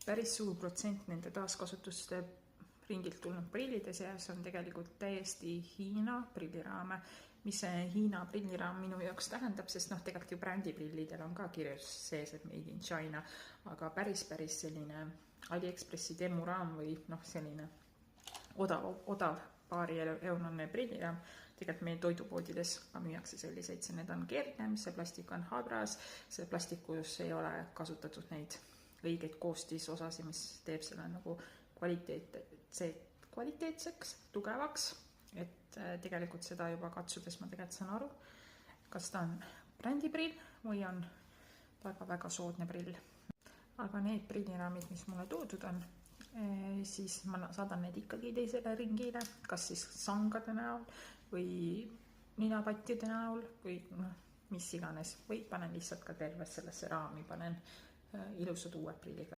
päris suur protsent nende taaskasutuste ringilt tulnud prillide seas on tegelikult täiesti Hiina prilliraame. Mis see Hiina prilliraam minu jaoks tähendab, sest tegelikult ju brändiprillidel on ka kirjus sees, et made in China, aga päris selline AliExpressi demuraam või selline odav €2 prilliraam. Tegelikult meie toidupoodides ka müüakse selliseid, need on kergem, see plastik on habras, see plastikus ei ole kasutatud neid õigeid koostisosasid, mis teeb selle nagu kvaliteetseks, tugevaks, et tegelikult seda juba katsudes ma tegelikult saan aru, kas ta on brändiprill või on väga soodne prill. Aga need prilliraamid, mis mulle toodud on, siis ma saadan need ikkagi teisele ringile, kas siis sangade näol või ninapattide näol või mis iganes, või panen lihtsalt ka terves sellesse raami, panen ilusad uued prillid.